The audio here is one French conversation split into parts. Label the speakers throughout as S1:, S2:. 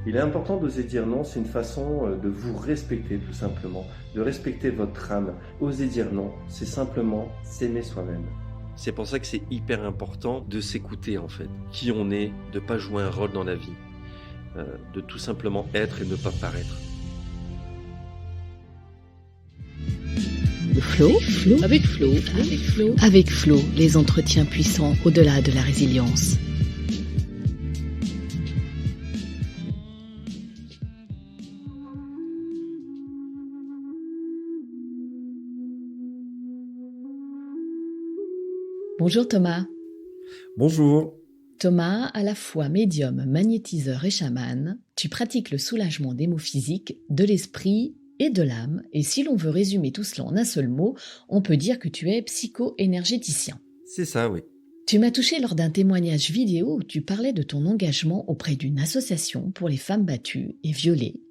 S1: Il est important d'oser dire non, c'est une façon de vous respecter tout simplement, de respecter votre âme. Oser dire non, c'est simplement s'aimer soi-même. C'est pour ça que c'est hyper important de s'écouter en fait, qui on est, de ne pas jouer un rôle dans la vie, de tout simplement être et ne pas paraître.
S2: Avec Flo, les entretiens puissants au-delà de la résilience. Bonjour Thomas.
S1: Bonjour.
S2: Thomas, à la fois médium, magnétiseur et chaman, tu pratiques le soulagement des maux physiques, de l'esprit et de l'âme, et si l'on veut résumer tout cela en un seul mot, on peut dire que tu es psycho-énergéticien.
S1: C'est ça, oui.
S2: Tu m'as touché lors d'un témoignage vidéo où tu parlais de ton engagement auprès d'une association pour les femmes battues et violées,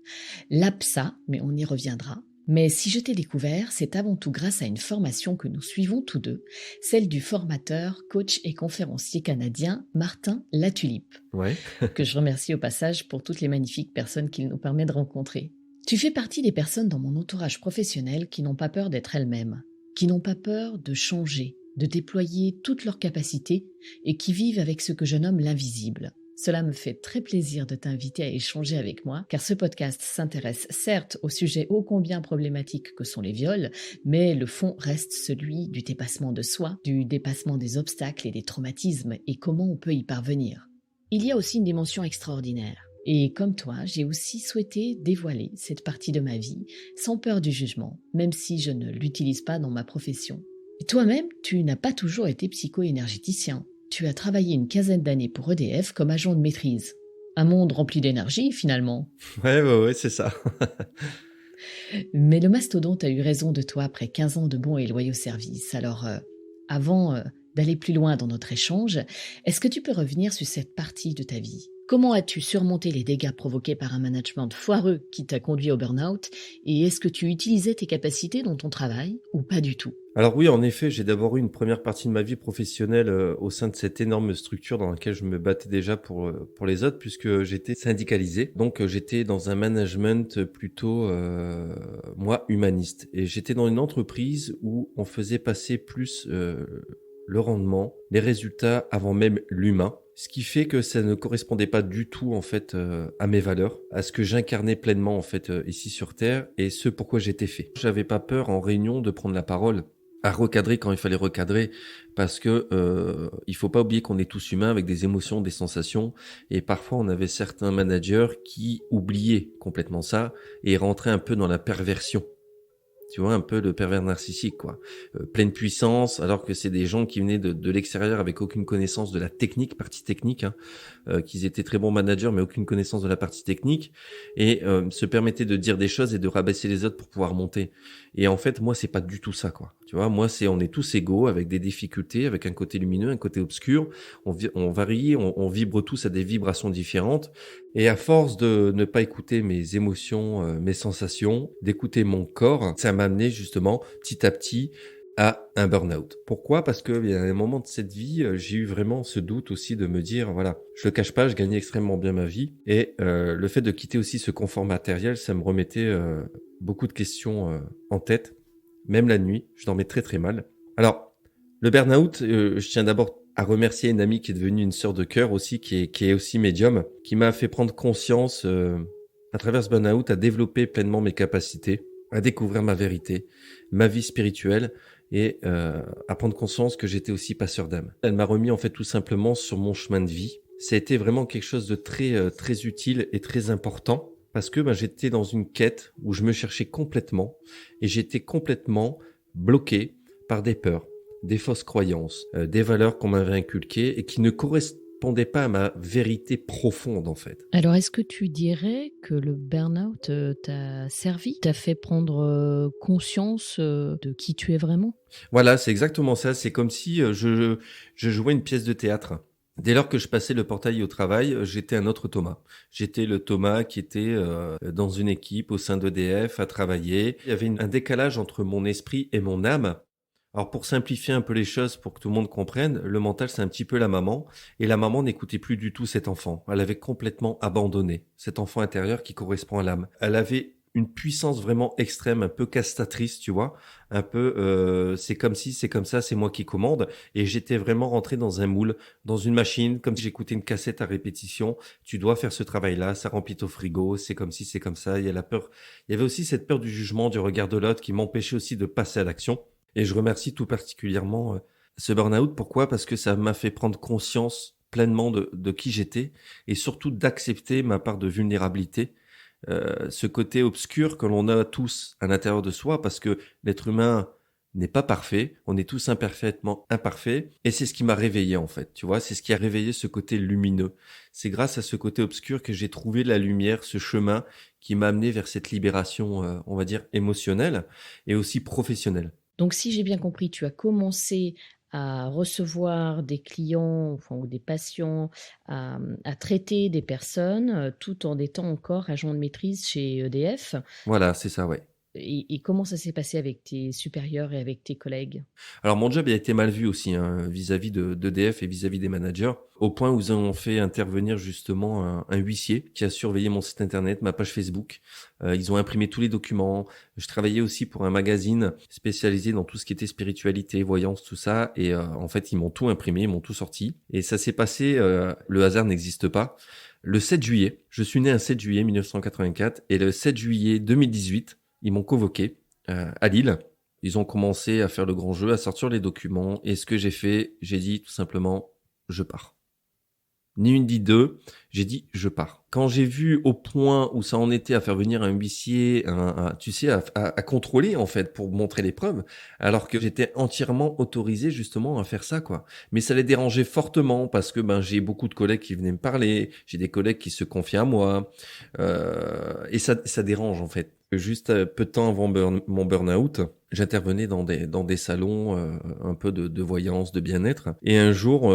S2: l'APSA, mais on y reviendra. Mais si je t'ai découvert, c'est avant tout grâce à une formation que nous suivons tous deux, celle du formateur, coach et conférencier canadien Martin Latulippe,
S1: Ouais.
S2: que je remercie au passage pour toutes les magnifiques personnes qu'il nous permet de rencontrer. Tu fais partie des personnes dans mon entourage professionnel qui n'ont pas peur d'être elles-mêmes, qui n'ont pas peur de changer, de déployer toutes leurs capacités et qui vivent avec ce que je nomme l'invisible. Cela me fait très plaisir de t'inviter à échanger avec moi, car ce podcast s'intéresse certes au sujet ô combien problématique que sont les viols, mais le fond reste celui du dépassement de soi, du dépassement des obstacles et des traumatismes, et comment on peut y parvenir. Il y a aussi une dimension extraordinaire. Et comme toi, j'ai aussi souhaité dévoiler cette partie de ma vie, sans peur du jugement, même si je ne l'utilise pas dans ma profession. Et toi-même, tu n'as pas toujours été psycho-énergéticien. Tu as travaillé une quinzaine d'années pour EDF comme agent de maîtrise. Un monde rempli d'énergie, finalement.
S1: Ouais, c'est ça.
S2: Mais le mastodonte a eu raison de toi après 15 ans de bons et loyaux services. Alors, avant d'aller plus loin dans notre échange, est-ce que tu peux revenir sur cette partie de ta vie ? Comment as-tu surmonté les dégâts provoqués par un management foireux qui t'a conduit au burn-out ? Et est-ce que tu utilisais tes capacités dans ton travail ou pas du tout ?
S1: Alors oui, en effet, j'ai d'abord eu une première partie de ma vie professionnelle au sein de cette énorme structure dans laquelle je me battais déjà pour les autres, puisque j'étais syndicalisé. Donc j'étais dans un management plutôt, moi, humaniste. Et j'étais dans une entreprise où on faisait passer plus le rendement, les résultats avant même l'humain. Ce qui fait que ça ne correspondait pas du tout en fait à mes valeurs, à ce que j'incarnais pleinement en fait ici sur Terre et ce pourquoi j'étais fait. J'avais pas peur en réunion de prendre la parole, à recadrer quand il fallait recadrer, parce que il faut pas oublier qu'on est tous humains avec des émotions, des sensations, et parfois on avait certains managers qui oubliaient complètement ça et rentraient un peu dans la perversion. Tu vois, un peu le pervers narcissique, quoi. Pleine puissance, alors que c'est des gens qui venaient de l'extérieur avec aucune connaissance de la technique, partie technique, hein, qu'ils étaient très bons managers, mais aucune connaissance de la partie technique, et se permettaient de dire des choses et de rabaisser les autres pour pouvoir monter. Et en fait, moi, c'est pas du tout ça, quoi. Tu vois, moi, on est tous égaux, avec des difficultés, avec un côté lumineux, un côté obscur. On varie, on vibre tous à des vibrations différentes. Et à force de ne pas écouter mes émotions, mes sensations, d'écouter mon corps, ça m'a amené justement petit à petit à un burn-out. Pourquoi ? Parce que il y a un moment de cette vie, j'ai eu vraiment ce doute aussi de me dire, voilà, je le cache pas, je gagnais extrêmement bien ma vie. Et le fait de quitter aussi ce confort matériel, ça me remettait beaucoup de questions en tête. Même la nuit, je dormais très très mal. Alors, le burn-out, je tiens d'abord à remercier une amie qui est devenue une sœur de cœur aussi, qui est aussi médium, qui m'a fait prendre conscience à travers ce burn-out, à développer pleinement mes capacités, à découvrir ma vérité, ma vie spirituelle et à prendre conscience que j'étais aussi passeur d'âme. Elle m'a remis en fait tout simplement sur mon chemin de vie. Ça a été vraiment quelque chose de très très utile et très important parce que j'étais dans une quête où je me cherchais complètement et j'étais complètement bloqué par des peurs, des fausses croyances, des valeurs qu'on m'avait inculquées et qui ne correspondaient pas à ma vérité profonde en fait.
S2: Alors, est-ce que tu dirais que le burn-out t'a servi, t'a fait prendre conscience de qui tu es vraiment ?
S1: Voilà, c'est exactement ça. C'est comme si je jouais une pièce de théâtre. Dès lors que je passais le portail au travail, j'étais un autre Thomas. J'étais le Thomas qui était dans une équipe au sein d'EDF à travailler. Il y avait un décalage entre mon esprit et mon âme Alors pour simplifier un peu les choses, pour que tout le monde comprenne, le mental c'est un petit peu la maman, et la maman n'écoutait plus du tout cet enfant. Elle avait complètement abandonné cet enfant intérieur qui correspond à l'âme. Elle avait une puissance vraiment extrême, un peu castratrice, tu vois, un peu c'est comme si, c'est comme ça, c'est moi qui commande, et j'étais vraiment rentré dans un moule, dans une machine, comme si j'écoutais une cassette à répétition. Tu dois faire ce travail-là, ça remplit ton frigo, c'est comme si, c'est comme ça. Il y a la peur, il y avait aussi cette peur du jugement, du regard de l'autre qui m'empêchait aussi de passer à l'action. Et je remercie tout particulièrement ce burn-out. Pourquoi? Parce que ça m'a fait prendre conscience pleinement de qui j'étais et surtout d'accepter ma part de vulnérabilité, ce côté obscur que l'on a tous à l'intérieur de soi, parce que l'être humain n'est pas parfait, on est tous imparfaitement imparfaits, et c'est ce qui m'a réveillé en fait, tu vois, c'est ce qui a réveillé ce côté lumineux. C'est grâce à ce côté obscur que j'ai trouvé la lumière, ce chemin qui m'a amené vers cette libération, on va dire, émotionnelle et aussi professionnelle.
S2: Donc si j'ai bien compris, tu as commencé à recevoir des clients, enfin, ou des patients, à traiter des personnes, tout en étant encore agent de maîtrise chez EDF.
S1: Voilà, c'est ça, ouais.
S2: Et comment ça s'est passé avec tes supérieurs et avec tes collègues?
S1: Alors mon job il a été mal vu aussi hein, vis-à-vis d'EDF et vis-à-vis des managers, au point où ils ont fait intervenir justement un huissier qui a surveillé mon site internet, ma page Facebook. Ils ont imprimé tous les documents. Je travaillais aussi pour un magazine spécialisé dans tout ce qui était spiritualité, voyance, tout ça. Et en fait, ils m'ont tout imprimé, ils m'ont tout sorti. Et ça s'est passé, le hasard n'existe pas. Le 7 juillet, je suis né un 7 juillet 1984, et le 7 juillet 2018, ils m'ont convoqué à Lille. Ils ont commencé à faire le grand jeu, à sortir les documents. Et ce que j'ai fait, j'ai dit tout simplement, je pars. Ni une ni deux, j'ai dit je pars. Quand j'ai vu au point où ça en était à faire venir un huissier, tu sais, à contrôler en fait pour montrer les preuves, alors que j'étais entièrement autorisé justement à faire ça quoi. Mais ça les dérangeait fortement parce que ben j'ai beaucoup de collègues qui venaient me parler, j'ai des collègues qui se confiaient à moi, et ça dérange en fait. Juste peu de temps avant mon burn-out, j'intervenais dans des salons un peu de voyance, de bien-être, et un jour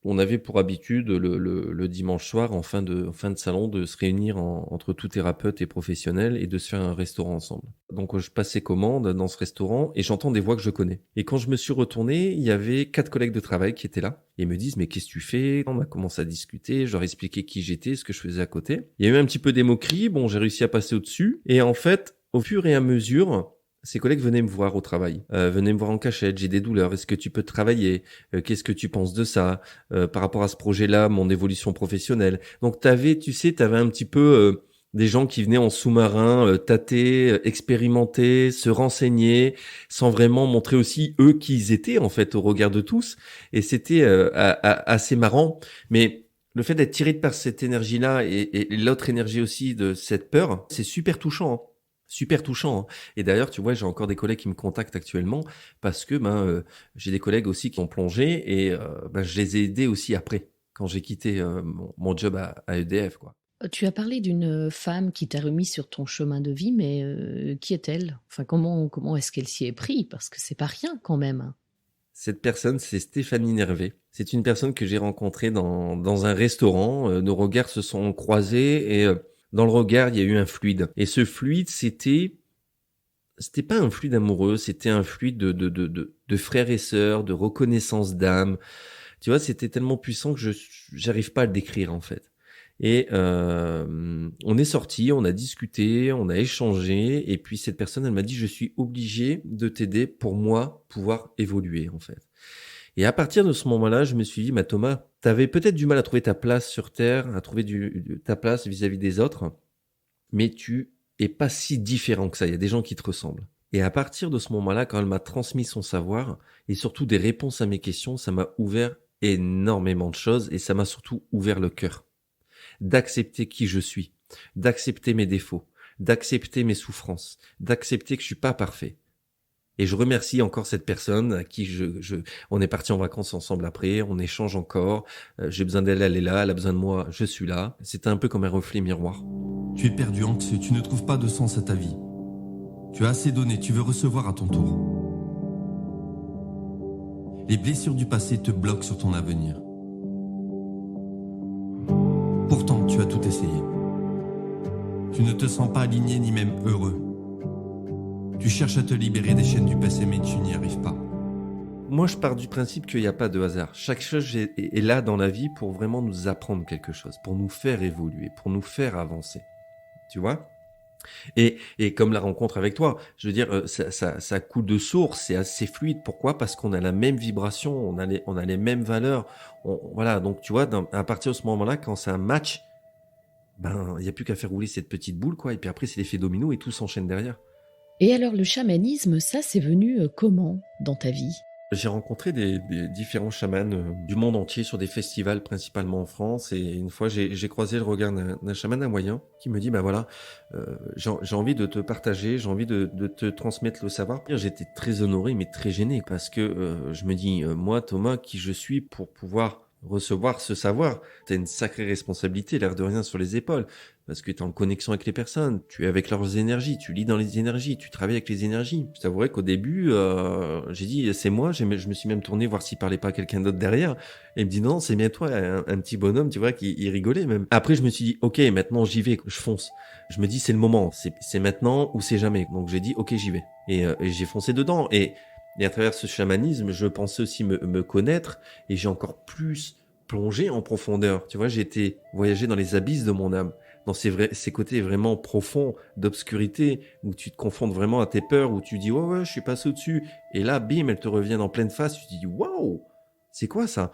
S1: on avait pour habitude le dimanche soir en fin de salon de se réunir entre tout thérapeute et professionnels et de se faire un restaurant ensemble. Donc je passais commande dans ce restaurant et j'entends des voix que je connais. Et quand je me suis retourné, il y avait 4 collègues de travail qui étaient là et ils me disent mais qu'est-ce que tu fais? On a commencé à discuter, je leur ai expliqué qui j'étais, ce que je faisais à côté. Il y a eu un petit peu des moqueries, bon j'ai réussi à passer au-dessus et en fait au fur et à mesure ses collègues venaient me voir au travail, venaient me voir en cachette, j'ai des douleurs, est-ce que tu peux travailler? Qu'est-ce que tu penses de ça? Par rapport à ce projet-là, mon évolution professionnelle. Donc t'avais un petit peu des gens qui venaient en sous-marin, tâter, expérimenter, se renseigner, sans vraiment montrer aussi eux qui ils étaient en fait au regard de tous. Et c'était assez marrant. Mais le fait d'être tiré par cette énergie-là et l'autre énergie aussi de cette peur, c'est super touchant, hein. Super touchant, hein. Et d'ailleurs, tu vois, j'ai encore des collègues qui me contactent actuellement parce que j'ai des collègues aussi qui ont plongé et je les ai aidés aussi après quand j'ai quitté mon job à EDF, quoi.
S2: Tu as parlé d'une femme qui t'a remis sur ton chemin de vie, mais qui est-elle? Enfin, comment est-ce qu'elle s'y est pris? Parce que c'est pas rien quand même.
S1: Cette personne, c'est Stéphanie Nervé. C'est une personne que j'ai rencontrée dans un restaurant. Nos regards se sont croisés et dans le regard, il y a eu un fluide. Et ce fluide, c'était pas un fluide amoureux, c'était un fluide de frères et sœurs, de reconnaissance d'âme. Tu vois, c'était tellement puissant que j'arrive pas à le décrire en fait. Et on est sorti, on a discuté, on a échangé, et puis cette personne, elle m'a dit, je suis obligé de t'aider pour moi pouvoir évoluer en fait. Et à partir de ce moment-là, je me suis dit, Thomas, t'avais peut-être du mal à trouver ta place sur Terre, à trouver ta place vis-à-vis des autres, mais tu es pas si différent que ça. Il y a des gens qui te ressemblent. Et à partir de ce moment-là, quand elle m'a transmis son savoir et surtout des réponses à mes questions, ça m'a ouvert énormément de choses et ça m'a surtout ouvert le cœur. D'accepter qui je suis, d'accepter mes défauts, d'accepter mes souffrances, d'accepter que je suis pas parfait. Et je remercie encore cette personne à qui on est parti en vacances ensemble après, on échange encore, j'ai besoin d'elle, elle est là, elle a besoin de moi, je suis là. C'était un peu comme un reflet miroir.
S3: Tu es perdu, anxieux, tu ne trouves pas de sens à ta vie. Tu as assez donné, tu veux recevoir à ton tour. Les blessures du passé te bloquent sur ton avenir. Pourtant, tu as tout essayé. Tu ne te sens pas aligné ni même heureux. Tu cherches à te libérer des chaînes du passé, mais tu n'y arrives pas.
S1: Moi, je pars du principe qu'il n'y a pas de hasard. Chaque chose est là dans la vie pour vraiment nous apprendre quelque chose, pour nous faire évoluer, pour nous faire avancer. Tu vois? Et comme la rencontre avec toi, je veux dire, ça coule de source, c'est assez fluide. Pourquoi? Parce qu'on a la même vibration, on a les mêmes valeurs. Voilà, donc tu vois, à partir de ce moment-là, quand c'est un match, ben, il n'y a plus qu'à faire rouler cette petite boule, quoi. Et puis après, c'est l'effet domino et tout s'enchaîne derrière.
S2: Et alors le chamanisme, ça c'est venu comment dans ta vie?
S1: J'ai rencontré des différents chamans du monde entier sur des festivals, principalement en France. Et une fois, j'ai croisé le regard d'un chaman hawaïen qui me dit, bah voilà, j'ai envie de te partager, j'ai envie de te transmettre le savoir. J'étais très honoré, mais très gêné, parce que je me dis, moi, Thomas, qui je suis pour pouvoir recevoir ce savoir? T'as une sacrée responsabilité, l'air de rien, sur les épaules. Parce que tu es en connexion avec les personnes, tu es avec leurs énergies, tu lis dans les énergies, tu travailles avec les énergies. Je t'avouerais qu'au début, j'ai dit c'est moi, je me suis même tourné voir s'il parlait pas à quelqu'un d'autre derrière. Et il me dit non, c'est bien toi, un petit bonhomme, tu vois, qui il rigolait même. Après, je me suis dit ok, maintenant j'y vais, je fonce. Je me dis c'est le moment, c'est maintenant ou c'est jamais. Donc j'ai dit ok, j'y vais. Et j'ai foncé dedans. Et à travers ce chamanisme, je pensais aussi me connaître et j'ai encore plus plongé en profondeur. Tu vois, j'ai été voyager dans les abysses de mon âme, dans ces côtés vraiment profonds d'obscurité, où tu te confrontes vraiment à tes peurs, où tu dis ouais, je suis passé au-dessus, et là, bim, elles te reviennent en pleine face, tu te dis waouh, c'est quoi ça?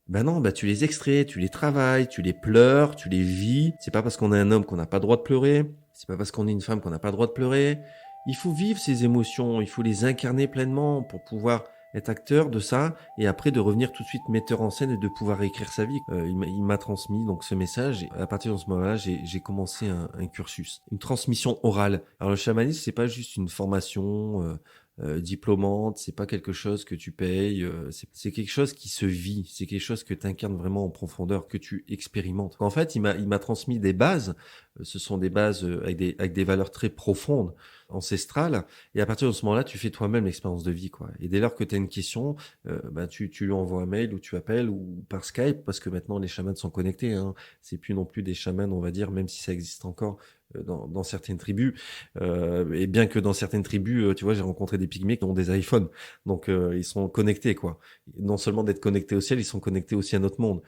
S1: Ben non, tu les extrais, tu les travailles, tu les pleures, tu les vis. C'est pas parce qu'on est un homme qu'on n'a pas le droit de pleurer, c'est pas parce qu'on est une femme qu'on n'a pas le droit de pleurer. Il faut vivre ces émotions, il faut les incarner pleinement pour pouvoir être acteur de ça et après de revenir tout de suite metteur en scène et de pouvoir écrire sa vie. Il m'a transmis donc ce message et à partir de ce moment-là, j'ai commencé un cursus, une transmission orale. Alors le chamanisme, c'est pas juste une formation diplômante, c'est pas quelque chose que tu payes, c'est quelque chose qui se vit, c'est quelque chose que tu incarnes vraiment en profondeur, que tu expérimentes. En fait, il m'a transmis des bases, ce sont des bases avec des valeurs très profondes, ancestrales, et à partir de ce moment-là, tu fais toi-même l'expérience de vie, quoi. Et dès lors que tu as une question, tu lui envoies un mail ou tu appelles ou par Skype, parce que maintenant les chamans sont connectés, hein. C'est plus non plus des chamans, on va dire, même si ça existe encore dans certaines tribus, et bien que dans certaines tribus, tu vois, j'ai rencontré des pygmées qui ont des iPhones, donc ils sont connectés, quoi. Non seulement d'être connectés au ciel, ils sont connectés aussi à notre monde.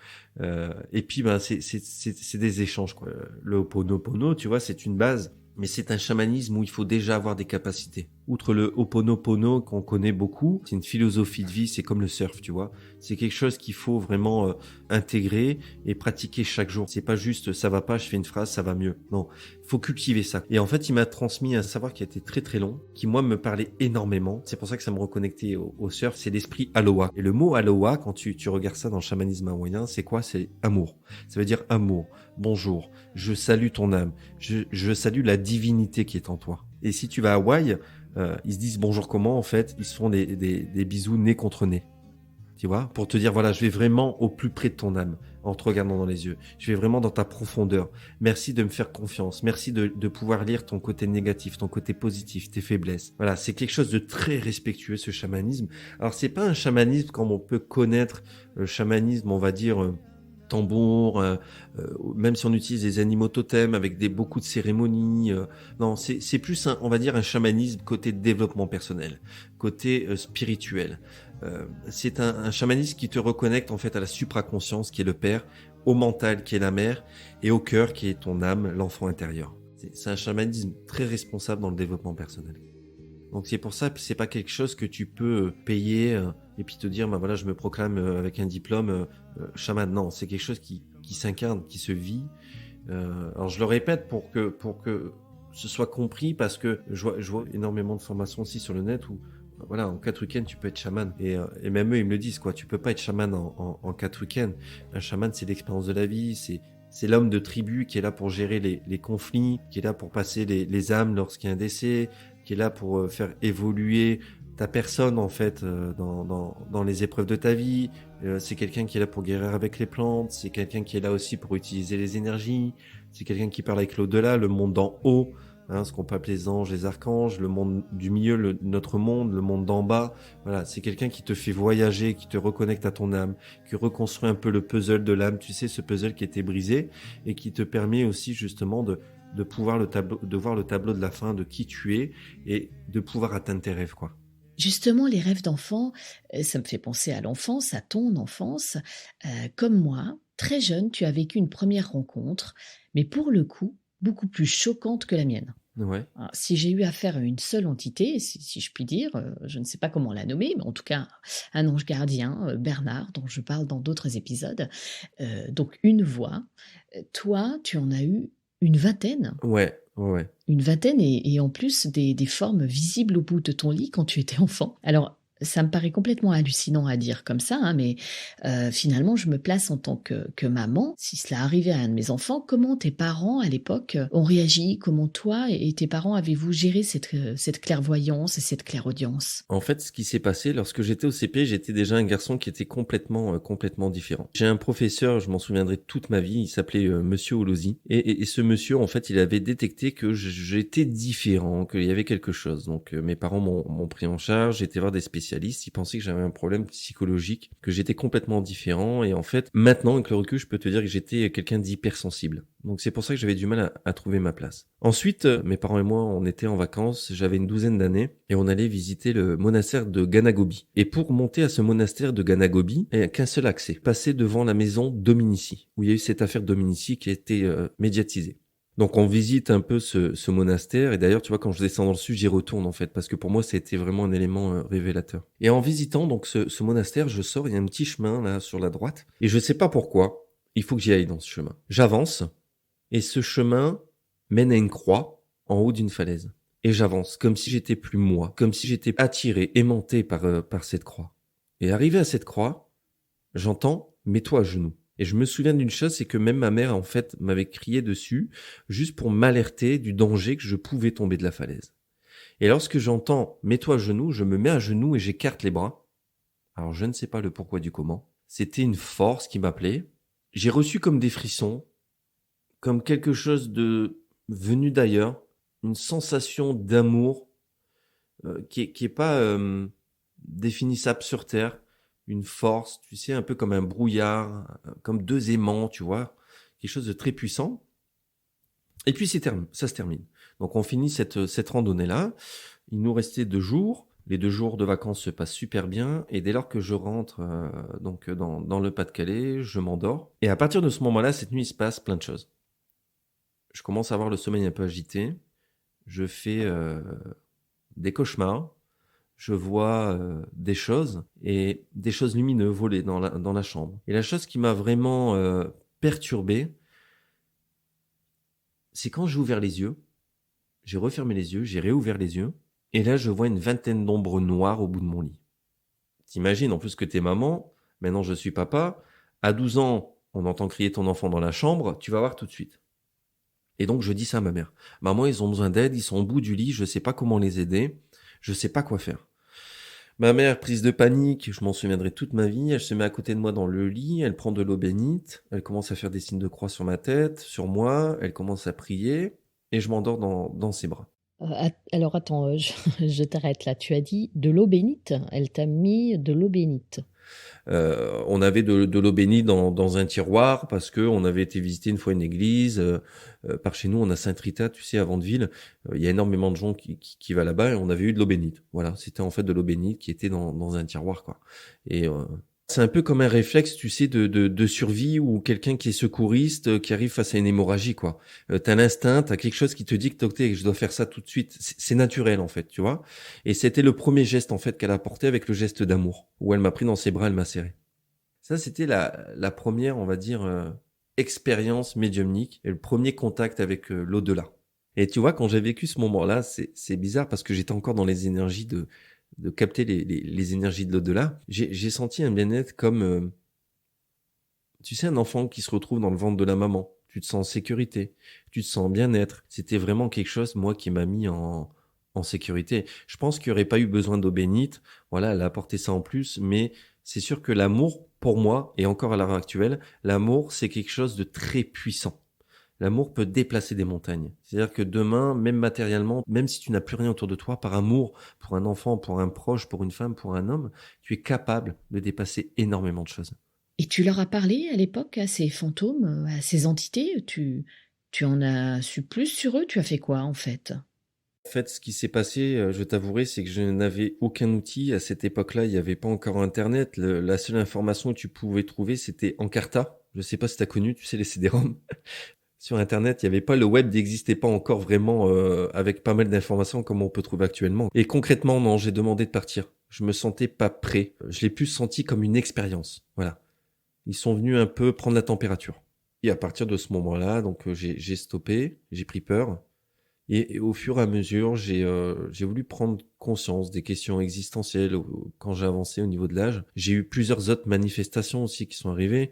S1: Et puis, c'est des échanges, quoi. Le Ho'oponopono, tu vois, c'est une base. Mais c'est un chamanisme où il faut déjà avoir des capacités. Outre le Ho'oponopono qu'on connaît beaucoup, c'est une philosophie de vie, c'est comme le surf, tu vois. C'est quelque chose qu'il faut vraiment intégrer et pratiquer chaque jour. C'est pas juste ça va pas, je fais une phrase, ça va mieux. Non, il faut cultiver ça. Et en fait, il m'a transmis un savoir qui a été très très long, qui moi me parlait énormément. C'est pour ça que ça me reconnectait au surf, c'est l'esprit aloha. Et le mot aloha, quand tu regardes ça dans le chamanisme hawaïen, c'est quoi? C'est amour. Ça veut dire amour. Bonjour, je salue ton âme, je salue la divinité qui est en toi. Et si tu vas à Hawaï, ils se disent bonjour comment, en fait, ils se font des bisous nez contre nez. Tu vois, pour te dire, voilà, je vais vraiment au plus près de ton âme, en te regardant dans les yeux. Je vais vraiment dans ta profondeur. Merci de me faire confiance. Merci de pouvoir lire ton côté négatif, ton côté positif, tes faiblesses. Voilà, c'est quelque chose de très respectueux, ce chamanisme. Alors, c'est pas un chamanisme comme on peut connaître le chamanisme, on va dire, tambour, même si on utilise des animaux totems avec beaucoup de cérémonies. Non, c'est plus, on va dire, un chamanisme côté développement personnel, côté spirituel. C'est un chamanisme qui te reconnecte en fait à la supraconscience qui est le père, au mental qui est la mère et au cœur qui est ton âme, l'enfant intérieur. C'est un chamanisme très responsable dans le développement personnel. Donc c'est pour ça que c'est pas quelque chose que tu peux payer et puis te dire bah voilà je me proclame avec un diplôme chaman. Non, c'est quelque chose qui s'incarne, qui se vit. Alors je le répète pour que ce soit compris parce que je vois énormément de formations aussi sur le net où voilà en 4 week-ends tu peux être chaman et même eux ils me le disent quoi. Tu peux pas être chaman en 4 week-ends. Un chaman c'est l'expérience de la vie, c'est l'homme de tribu qui est là pour gérer les conflits, qui est là pour passer les âmes lorsqu'il y a un décès, qui est là pour faire évoluer ta personne en fait dans les épreuves de ta vie. C'est quelqu'un qui est là pour guérir avec les plantes, c'est quelqu'un qui est là aussi pour utiliser les énergies, c'est quelqu'un qui parle avec l'au-delà, le monde d'en haut, hein, ce qu'on peut appeler les anges, les archanges, le monde du milieu, notre monde, le monde d'en bas. Voilà, c'est quelqu'un qui te fait voyager, qui te reconnecte à ton âme, qui reconstruit un peu le puzzle de l'âme, tu sais, ce puzzle qui était brisé et qui te permet aussi justement de pouvoir de voir le tableau de la fin de qui tu es et de pouvoir atteindre tes rêves, quoi.
S2: Justement, les rêves d'enfant, ça me fait penser à l'enfance, à ton enfance. Comme moi, très jeune, tu as vécu une première rencontre, mais pour le coup, beaucoup plus choquante que la mienne.
S1: Ouais.
S2: Alors, si j'ai eu affaire à une seule entité, si je puis dire, je ne sais pas comment la nommer, mais en tout cas, un ange gardien, Bernard, dont je parle dans d'autres épisodes, donc une voix. Toi, tu en as eu une vingtaine?
S1: Ouais, ouais, ouais.
S2: Une vingtaine et en plus des formes visibles au bout de ton lit quand tu étais enfant. Alors, ça me paraît complètement hallucinant à dire comme ça, hein, mais finalement, je me place en tant que maman. Si cela arrivait à un de mes enfants, comment tes parents, à l'époque, ont réagi? Comment toi et tes parents avez-vous géré cette clairvoyance et cette clairaudience?
S1: En fait, ce qui s'est passé lorsque j'étais au CP, j'étais déjà un garçon qui était complètement différent. J'ai un professeur, je m'en souviendrai toute ma vie, il s'appelait Monsieur Olosi. Et ce monsieur, en fait, il avait détecté que j'étais différent, qu'il y avait quelque chose. Donc mes parents m'ont pris en charge, j'ai été voir des spécialistes, ils pensaient que j'avais un problème psychologique, que j'étais complètement différent. Et en fait, maintenant, avec le recul, je peux te dire que j'étais quelqu'un d'hypersensible. Donc c'est pour ça que j'avais du mal à trouver ma place. Ensuite, mes parents et moi, on était en vacances, j'avais une douzaine d'années, et on allait visiter le monastère de Ganagobi. Et pour monter à ce monastère de Ganagobi, il n'y a qu'un seul accès, passer devant la maison Dominici, où il y a eu cette affaire Dominici qui a été médiatisée. Donc on visite un peu ce monastère, et d'ailleurs tu vois quand je descends dans le sud j'y retourne en fait, parce que pour moi c'était vraiment un élément révélateur. Et en visitant donc ce monastère, je sors, il y a un petit chemin là sur la droite, et je sais pas pourquoi, il faut que j'y aille dans ce chemin. J'avance, et ce chemin mène à une croix en haut d'une falaise. Et j'avance, comme si j'étais plus moi, comme si j'étais attiré, aimanté par cette croix. Et arrivé à cette croix, j'entends « mets-toi à genoux ». Et je me souviens d'une chose, c'est que même ma mère, en fait, m'avait crié dessus, juste pour m'alerter du danger que je pouvais tomber de la falaise. Et lorsque j'entends « mets-toi à genoux », je me mets à genoux et j'écarte les bras. Alors je ne sais pas le pourquoi du comment. C'était une force qui m'appelait. J'ai reçu comme des frissons, comme quelque chose de venu d'ailleurs, une sensation d'amour qui est pas définissable sur Terre, une force, tu sais, un peu comme un brouillard, comme deux aimants, tu vois, quelque chose de très puissant. Et puis ça se termine. Donc on finit cette randonnée-là. Il nous restait 2 jours. Les 2 jours de vacances se passent super bien. Et dès lors que je rentre donc dans le Pas-de-Calais, je m'endors. Et à partir de ce moment-là, cette nuit, il se passe plein de choses. Je commence à avoir le sommeil un peu agité. Je fais des cauchemars. Je vois des choses et des choses lumineuses voler dans la chambre. Et la chose qui m'a vraiment perturbé, c'est quand j'ai ouvert les yeux, j'ai refermé les yeux, j'ai réouvert les yeux, et là je vois une vingtaine d'ombres noires au bout de mon lit. T'imagines en plus que t'es maman, maintenant je suis papa, à 12 ans, on entend crier ton enfant dans la chambre, tu vas voir tout de suite. Et donc je dis ça à ma mère. Maman, ils ont besoin d'aide, ils sont au bout du lit, je sais pas comment les aider, je sais pas quoi faire. Ma mère, prise de panique, je m'en souviendrai toute ma vie, elle se met à côté de moi dans le lit, elle prend de l'eau bénite, elle commence à faire des signes de croix sur ma tête, sur moi, elle commence à prier, et je m'endors dans ses bras.
S2: Alors attends, je t'arrête là. Tu as dit de l'eau bénite? Elle t'a mis de l'eau bénite.
S1: On avait de l'eau bénite dans un tiroir parce que on avait été visiter une fois une église. Par chez nous, on a Sainte-Rita, tu sais, à Vandeville. Il y a énormément de gens qui va là-bas et on avait eu de l'eau bénite. Voilà, c'était en fait de l'eau bénite qui était dans un tiroir, quoi. Et c'est un peu comme un réflexe, tu sais, de survie ou quelqu'un qui est secouriste, qui arrive face à une hémorragie, quoi. T'as l'instinct, t'as quelque chose qui te dit que je dois faire ça tout de suite. C'est naturel, en fait, tu vois. Et c'était le premier geste, en fait, qu'elle a porté avec le geste d'amour, où elle m'a pris dans ses bras, elle m'a serré. Ça, c'était la première, on va dire, expérience médiumnique et le premier contact avec l'au-delà. Et tu vois, quand j'ai vécu ce moment-là, c'est bizarre parce que j'étais encore dans les énergies de capter les énergies de l'au-delà. J'ai senti un bien-être comme, tu sais, un enfant qui se retrouve dans le ventre de la maman. Tu te sens en sécurité, tu te sens en bien-être. C'était vraiment quelque chose, moi, qui m'a mis en sécurité. Je pense qu'il n'y aurait pas eu besoin d'eau bénite. Voilà, elle a apporté ça en plus, mais c'est sûr que l'amour, pour moi, et encore à l'heure actuelle, l'amour, c'est quelque chose de très puissant. L'amour peut déplacer des montagnes. C'est-à-dire que demain, même matériellement, même si tu n'as plus rien autour de toi, par amour pour un enfant, pour un proche, pour une femme, pour un homme, tu es capable de dépasser énormément de choses.
S2: Et tu leur as parlé à l'époque, à ces fantômes, à ces entités? Tu en as su plus sur eux? Tu as fait quoi, en fait?
S1: fait, ce qui s'est passé, je t'avouerai, c'est que je n'avais aucun outil. À cette époque-là, il n'y avait pas encore Internet. La seule information que tu pouvais trouver, c'était Encarta. Je sais pas si tu as connu, tu sais, les CD-ROM. Sur Internet, il n'y avait pas, le web n'existait pas encore vraiment avec pas mal d'informations comme on peut trouver actuellement. Et concrètement, non, j'ai demandé de partir. Je me sentais pas prêt. Je l'ai plus senti comme une expérience. Voilà. Ils sont venus un peu prendre la température. Et à partir de ce moment-là, donc j'ai stoppé, j'ai pris peur. Et au fur et à mesure, j'ai voulu prendre conscience des questions existentielles quand j'ai avancé au niveau de l'âge. J'ai eu plusieurs autres manifestations aussi qui sont arrivées,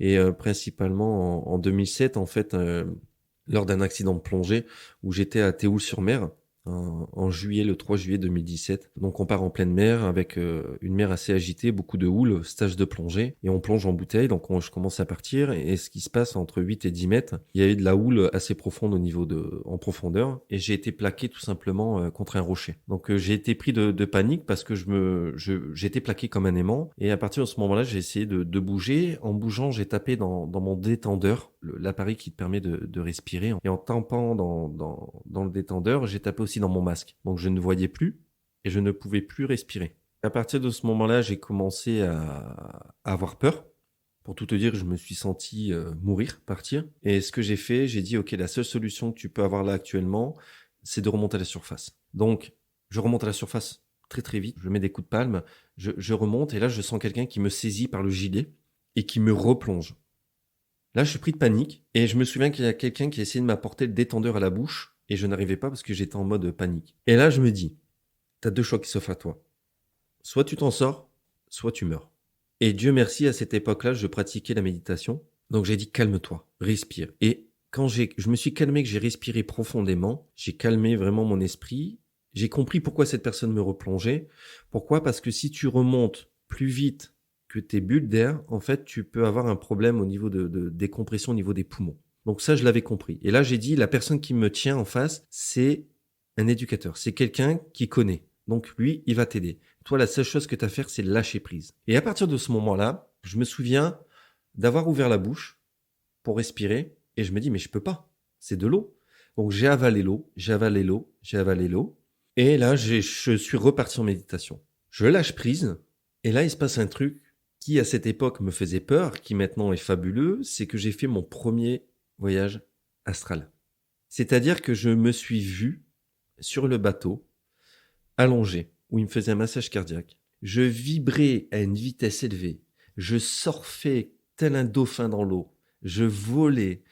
S1: et principalement en 2007, en fait, lors d'un accident de plongée où j'étais à Théoul-sur-Mer en juillet, le 3 juillet 2017. Donc on part en pleine mer avec une mer assez agitée, beaucoup de houle, stage de plongée, et on plonge en bouteille. Donc je commence à partir, et ce qui se passe entre 8 et 10 mètres, il y avait de la houle assez profonde en profondeur, et j'ai été plaqué tout simplement contre un rocher. Donc j'ai été pris de panique parce que j'étais plaqué comme un aimant, et à partir de ce moment-là, j'ai essayé de bouger. En bougeant, j'ai tapé dans mon détendeur, l'appareil qui te permet de respirer, et en tapant dans le détendeur, j'ai tapé aussi dans mon masque. Donc je ne voyais plus et je ne pouvais plus respirer. À partir de ce moment-là, j'ai commencé à avoir peur. Pour tout te dire, je me suis senti mourir, partir. Et ce que j'ai fait, j'ai dit, ok, la seule solution que tu peux avoir là actuellement, c'est de remonter à la surface. Donc, je remonte à la surface très très vite. Je mets des coups de palme, je remonte, et là, je sens quelqu'un qui me saisit par le gilet et qui me replonge. Là, je suis pris de panique, et je me souviens qu'il y a quelqu'un qui a essayé de m'apporter le détendeur à la bouche, et je n'arrivais pas parce que j'étais en mode panique. Et là, je me dis, t'as deux choix qui s'offrent à toi. Soit tu t'en sors, soit tu meurs. Et Dieu merci, à cette époque-là, je pratiquais la méditation. Donc j'ai dit, calme-toi, respire. Et quand je me suis calmé, que j'ai respiré profondément, j'ai calmé vraiment mon esprit. J'ai compris pourquoi cette personne me replongeait. Pourquoi? Parce que si tu remontes plus vite que tes bulles d'air, en fait, tu peux avoir un problème au niveau de décompression au niveau des poumons. Donc ça, je l'avais compris. Et là, j'ai dit, la personne qui me tient en face, c'est un éducateur. C'est quelqu'un qui connaît. Donc lui, il va t'aider. Toi, la seule chose que tu as à faire, c'est lâcher prise. Et à partir de ce moment-là, je me souviens d'avoir ouvert la bouche pour respirer, et je me dis, mais je peux pas. C'est de l'eau. Donc j'ai avalé l'eau, j'ai avalé l'eau, j'ai avalé l'eau. Et là, je suis reparti en méditation. Je lâche prise, et là, il se passe un truc qui, à cette époque, me faisait peur, qui maintenant est fabuleux, c'est que j'ai fait mon premier voyage astral. C'est-à-dire que je me suis vu sur le bateau, allongé, où il me faisait un massage cardiaque. Je vibrais à une vitesse élevée. Je surfais tel un dauphin dans l'eau. Je volais.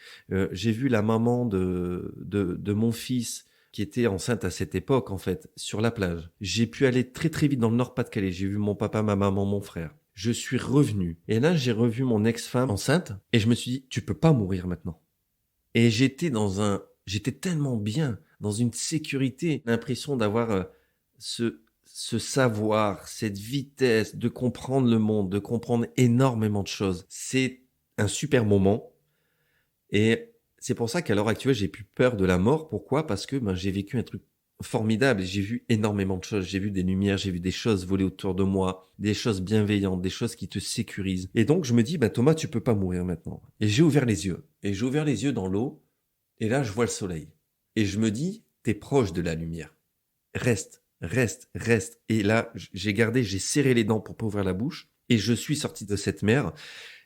S1: J'ai vu la maman de mon fils, qui était enceinte à cette époque, en fait, sur la plage. J'ai pu aller très très vite dans le Nord-Pas-de-Calais. J'ai vu mon papa, ma maman, mon frère. Je suis revenu. Et là, j'ai revu mon ex-femme enceinte, et je me suis dit, tu peux pas mourir maintenant. Et j'étais tellement bien, dans une sécurité, l'impression d'avoir ce savoir, cette vitesse de comprendre le monde, de comprendre énormément de choses. C'est un super moment. Et c'est pour ça qu'à l'heure actuelle, j'ai plus peur de la mort. Pourquoi? Parce que j'ai vécu un truc formidable, et j'ai vu énormément de choses. J'ai vu des lumières, j'ai vu des choses voler autour de moi, des choses bienveillantes, des choses qui te sécurisent. Et donc je me dis, Thomas, tu peux pas mourir maintenant. Et j'ai ouvert les yeux. Et j'ai ouvert les yeux dans l'eau, et là je vois le soleil. Et je me dis, t'es proche de la lumière. Reste, reste, reste. Et là, j'ai serré les dents pour pas ouvrir la bouche, et je suis sorti de cette mer.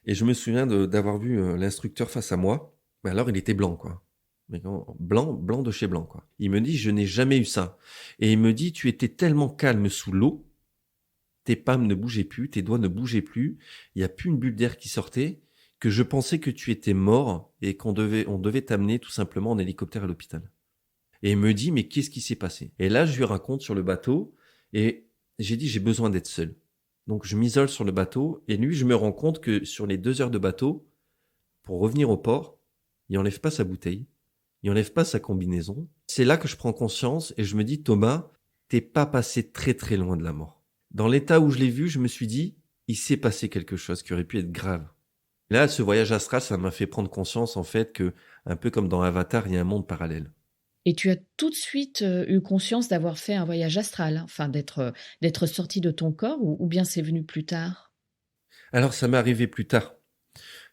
S1: Et je me souviens d'avoir vu l'instructeur face à moi. Mais alors, il était blanc, quoi. Mais non, blanc de chez blanc, quoi. Il me dit, je n'ai jamais eu ça. Et il me dit, tu étais tellement calme sous l'eau, tes palmes ne bougeaient plus, tes doigts ne bougeaient plus, il n'y a plus une bulle d'air qui sortait, que je pensais que tu étais mort et on devait t'amener tout simplement en hélicoptère à l'hôpital. Et il me dit, mais qu'est-ce qui s'est passé? Et là, je lui raconte sur le bateau, et j'ai dit, j'ai besoin d'être seul. Donc, je m'isole sur le bateau, et lui, je me rends compte que sur les 2 heures de bateau, pour revenir au port, il enlève pas sa bouteille, il enlève pas sa combinaison. C'est là que je prends conscience, et je me dis, Thomas, t'es pas passé très très loin de la mort. Dans l'état où je l'ai vu, je me suis dit, il s'est passé quelque chose qui aurait pu être grave. Là, ce voyage astral, ça m'a fait prendre conscience, en fait, que, un peu comme dans Avatar, il y a un monde parallèle.
S2: Et tu as tout de suite eu conscience d'avoir fait un voyage astral, hein, enfin d'être sorti de ton corps, ou bien c'est venu plus tard?
S1: Alors, ça m'est arrivé plus tard.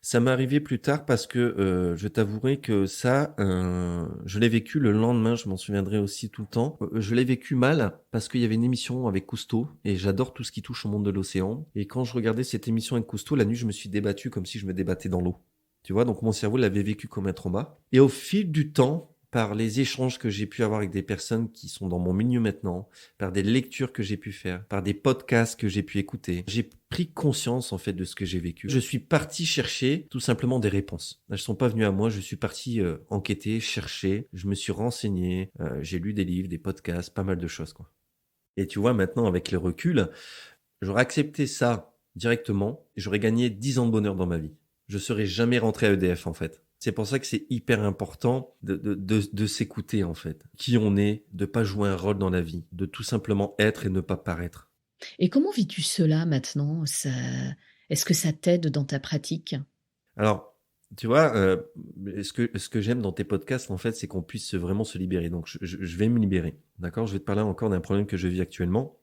S1: Ça m'est arrivé plus tard parce que je t'avouerai que ça, je l'ai vécu le lendemain, je m'en souviendrai aussi tout le temps. Je l'ai vécu mal parce qu'il y avait une émission avec Cousteau et j'adore tout ce qui touche au monde de l'océan. Et quand je regardais cette émission avec Cousteau, la nuit, je me suis débattu comme si je me débattais dans l'eau. Tu vois, donc mon cerveau l'avait vécu comme un trauma. Et au fil du temps, par les échanges que j'ai pu avoir avec des personnes qui sont dans mon milieu maintenant, par des lectures que j'ai pu faire, par des podcasts que j'ai pu écouter, j'ai pris conscience en fait de ce que j'ai vécu. Je suis parti chercher tout simplement des réponses. Elles ne sont pas venues à moi, je suis parti enquêter, chercher, je me suis renseigné, j'ai lu des livres, des podcasts, pas mal de choses quoi. Et tu vois maintenant avec le recul, j'aurais accepté ça directement et j'aurais gagné 10 ans de bonheur dans ma vie. Je serais jamais rentré à EDF en fait. C'est pour ça que c'est hyper important de s'écouter en fait. Qui on est, de pas jouer un rôle dans la vie, de tout simplement être et ne pas paraître.
S2: Et comment vis-tu cela maintenant? Est-ce que ça t'aide dans ta pratique?
S1: Alors, tu vois, ce que j'aime dans tes podcasts en fait, c'est qu'on puisse vraiment se libérer. Donc, je vais me libérer, d'accord? Je vais te parler encore d'un problème que je vis actuellement.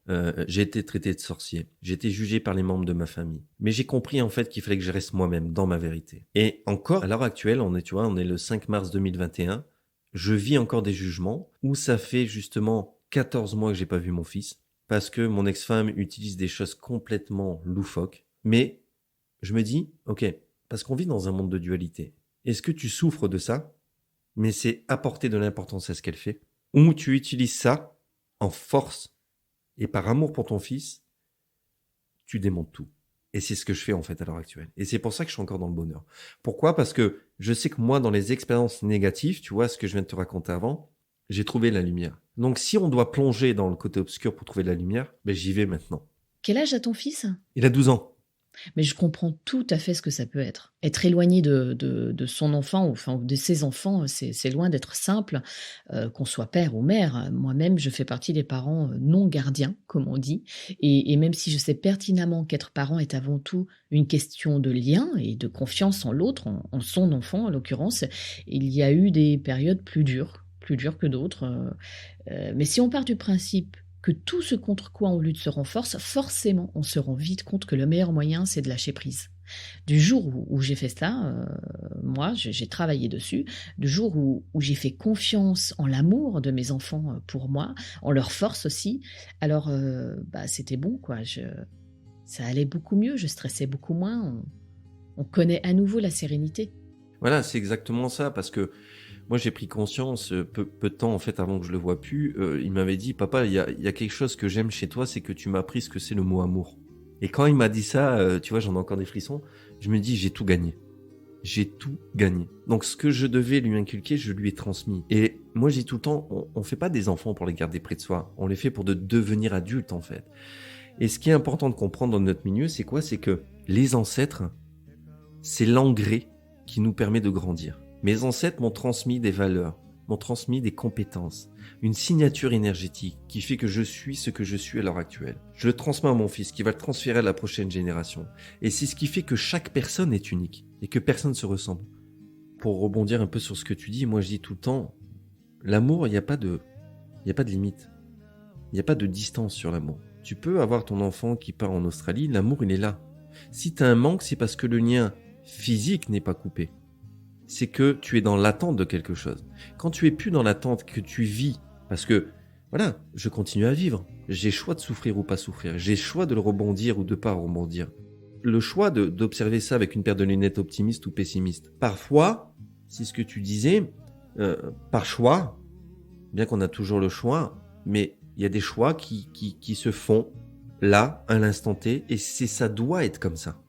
S1: J'ai été traité de sorcier. J'ai été jugé par les membres de ma famille. Mais j'ai compris en fait qu'il fallait que je reste moi-même dans ma vérité. Et encore, à l'heure actuelle, on est le 5 mars 2021. Je vis encore des jugements où ça fait justement 14 mois que j'ai pas vu mon fils parce que mon ex-femme utilise des choses complètement loufoques. Mais je me dis, ok, parce qu'on vit dans un monde de dualité. Est-ce que tu souffres de ça, mais c'est apporter de l'importance à ce qu'elle fait, ou tu utilises ça en force et par amour pour ton fils, tu démontes tout. Et c'est ce que je fais en fait à l'heure actuelle. Et c'est pour ça que je suis encore dans le bonheur. Pourquoi? Parce que je sais que moi, dans les expériences négatives, tu vois ce que je viens de te raconter avant, j'ai trouvé la lumière. Donc si on doit plonger dans le côté obscur pour trouver de la lumière, ben j'y vais maintenant.
S2: Quel âge a ton fils?
S1: Il a 12 ans.
S2: Mais je comprends tout à fait ce que ça peut être. Être éloigné de son enfant, ou enfin de ses enfants, c'est loin d'être simple, qu'on soit père ou mère. Moi-même, je fais partie des parents non gardiens, comme on dit. Et même si je sais pertinemment qu'être parent est avant tout une question de lien et de confiance en l'autre, en son enfant en l'occurrence, il y a eu des périodes plus dures que d'autres. Mais si on part du principe que tout ce contre quoi on lutte se renforce, forcément, on se rend vite compte que le meilleur moyen, c'est de lâcher prise. Du jour où j'ai fait ça, moi, j'ai travaillé dessus, du jour où j'ai fait confiance en l'amour de mes enfants pour moi, en leur force aussi, alors c'était bon, quoi. Ça allait beaucoup mieux, je stressais beaucoup moins, on connaît à nouveau la sérénité.
S1: Voilà, c'est exactement ça, parce que moi, j'ai pris conscience peu de temps en fait avant que je le vois plus. Il m'avait dit, papa, il y a quelque chose que j'aime chez toi, c'est que tu m'as appris ce que c'est le mot amour. Et quand il m'a dit ça, tu vois, j'en ai encore des frissons. Je me dis, j'ai tout gagné. J'ai tout gagné. Donc, ce que je devais lui inculquer, je lui ai transmis. Et moi, je dis tout le temps, on fait pas des enfants pour les garder près de soi. On les fait pour de devenir adultes, en fait. Et ce qui est important de comprendre dans notre milieu, c'est quoi? C'est que les ancêtres, c'est l'engrais qui nous permet de grandir. Mes ancêtres m'ont transmis des valeurs, m'ont transmis des compétences, une signature énergétique qui fait que je suis ce que je suis à l'heure actuelle. Je le transmets à mon fils qui va le transférer à la prochaine génération. Et c'est ce qui fait que chaque personne est unique et que personne ne se ressemble. Pour rebondir un peu sur ce que tu dis, moi je dis tout le temps, l'amour, il n'y a pas de limite. Il n'y a pas de distance sur l'amour. Tu peux avoir ton enfant qui part en Australie, l'amour il est là. Si tu as un manque, c'est parce que le lien physique n'est pas coupé. C'est que tu es dans l'attente de quelque chose. Quand tu es plus dans l'attente, que tu vis, parce que, voilà, je continue à vivre. J'ai le choix de souffrir ou pas souffrir. J'ai le choix de le rebondir ou de pas rebondir. Le choix d'observer ça avec une paire de lunettes optimiste ou pessimiste. Parfois, c'est ce que tu disais, par choix, bien qu'on a toujours le choix, mais il y a des choix qui se font là, à l'instant T, et ça doit être comme ça.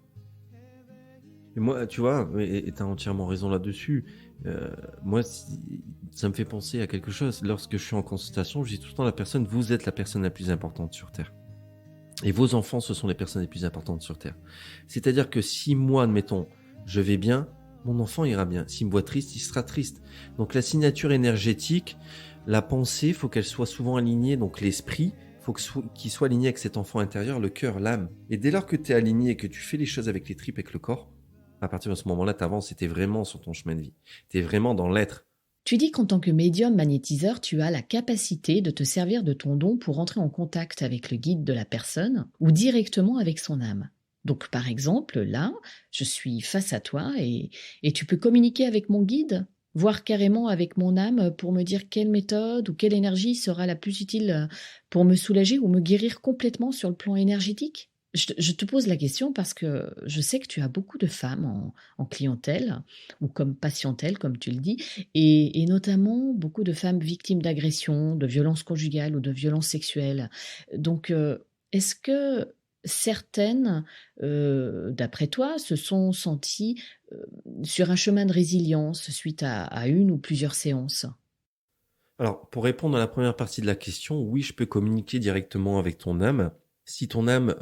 S1: Et moi, tu vois, et t'as entièrement raison là-dessus, moi, ça me fait penser à quelque chose. Lorsque je suis en consultation, je dis tout le temps à la personne, vous êtes la personne la plus importante sur Terre. Et vos enfants, ce sont les personnes les plus importantes sur Terre. C'est-à-dire que si moi, admettons, je vais bien, mon enfant ira bien. S'il me voit triste, il sera triste. Donc la signature énergétique, la pensée, faut qu'elle soit souvent alignée, donc l'esprit, faut qu'il soit aligné avec cet enfant intérieur, le cœur, l'âme. Et dès lors que tu es aligné et que tu fais les choses avec les tripes, avec le corps, à partir de ce moment-là, t'avances et t'es vraiment sur ton chemin de vie. T'es vraiment dans l'être.
S2: Tu dis qu'en tant que médium magnétiseur, tu as la capacité de te servir de ton don pour entrer en contact avec le guide de la personne ou directement avec son âme. Donc, par exemple, là, je suis face à toi et tu peux communiquer avec mon guide, voire carrément avec mon âme pour me dire quelle méthode ou quelle énergie sera la plus utile pour me soulager ou me guérir complètement sur le plan énergétique. Je te pose la question parce que je sais que tu as beaucoup de femmes en clientèle ou comme patientèle, comme tu le dis, et notamment beaucoup de femmes victimes d'agressions, de violences conjugales ou de violences sexuelles. Donc, est-ce que certaines, d'après toi, se sont senties, sur un chemin de résilience suite à une ou plusieurs séances?
S1: Alors, pour répondre à la première partie de la question, oui, je peux communiquer directement avec ton âme. Si ton âme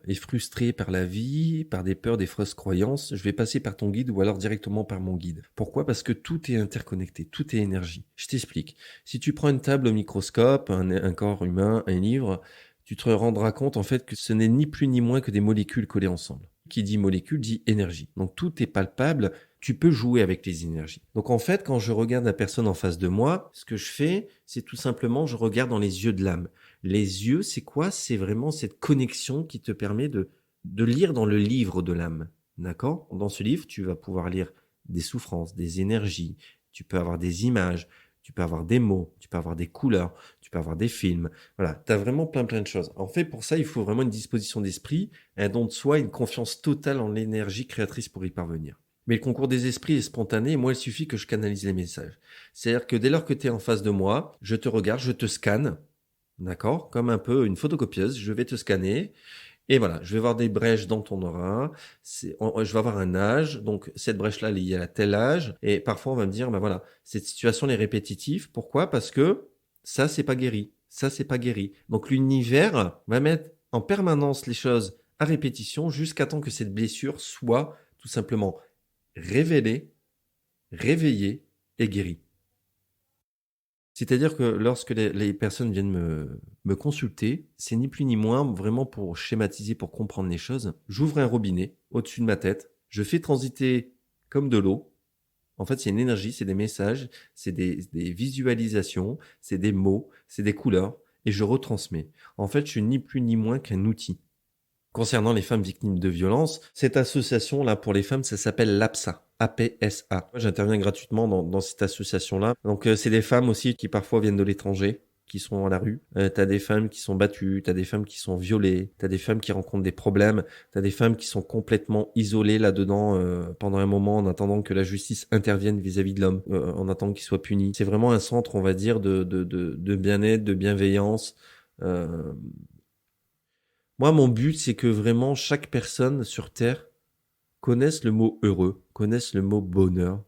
S1: est frustrée par la vie, par des peurs, des fausses croyances, je vais passer par ton guide ou alors directement par mon guide. Pourquoi? Parce que tout est interconnecté, tout est énergie. Je t'explique. Si tu prends une table au microscope, un corps humain, un livre, tu te rendras compte en fait que ce n'est ni plus ni moins que des molécules collées ensemble. Qui dit molécule dit énergie. Donc tout est palpable, tu peux jouer avec les énergies. Donc en fait, quand je regarde la personne en face de moi, ce que je fais, c'est tout simplement, je regarde dans les yeux de l'âme. Les yeux, c'est quoi? C'est vraiment cette connexion qui te permet de lire dans le livre de l'âme. D'accord? Dans ce livre, tu vas pouvoir lire des souffrances, des énergies, tu peux avoir des images, tu peux avoir des mots, tu peux avoir des couleurs, tu peux avoir des films. Voilà, tu as vraiment plein de choses. En fait, pour ça, il faut vraiment une disposition d'esprit, un don de soi, une confiance totale en l'énergie créatrice pour y parvenir. Mais le concours des esprits est spontané et moi, il suffit que je canalise les messages. C'est-à-dire que dès lors que tu es en face de moi, je te regarde, je te scanne, d'accord? Comme un peu une photocopieuse, je vais te scanner et voilà, je vais voir des brèches dans ton aura, je vais avoir un âge, donc cette brèche-là elle est liée à tel âge, et parfois on va me dire, ben voilà, cette situation elle est répétitive. Pourquoi? Parce que ça c'est pas guéri, ça c'est pas guéri. Donc l'univers va mettre en permanence les choses à répétition jusqu'à temps que cette blessure soit tout simplement révélée, réveillée et guérie. C'est-à-dire que lorsque les personnes viennent me consulter, c'est ni plus ni moins vraiment pour schématiser, pour comprendre les choses. J'ouvre un robinet au-dessus de ma tête, je fais transiter comme de l'eau. En fait, c'est une énergie, c'est des messages, c'est des visualisations, c'est des mots, c'est des couleurs, et je retransmets. En fait, je suis ni plus ni moins qu'un outil. Concernant les femmes victimes de violences, cette association-là pour les femmes, ça s'appelle l'APSA. APSA. Moi, j'interviens gratuitement dans cette association-là. Donc, c'est des femmes aussi qui parfois viennent de l'étranger, qui sont à la rue. T'as des femmes qui sont battues, t'as des femmes qui sont violées, t'as des femmes qui rencontrent des problèmes, t'as des femmes qui sont complètement isolées là-dedans pendant un moment en attendant que la justice intervienne vis-à-vis de l'homme, en attendant qu'il soit puni. C'est vraiment un centre, on va dire, de bien-être, de bienveillance. Euh, Moi, mon but, c'est que vraiment chaque personne sur Terre connaisse le mot heureux, connaisse le mot bonheur.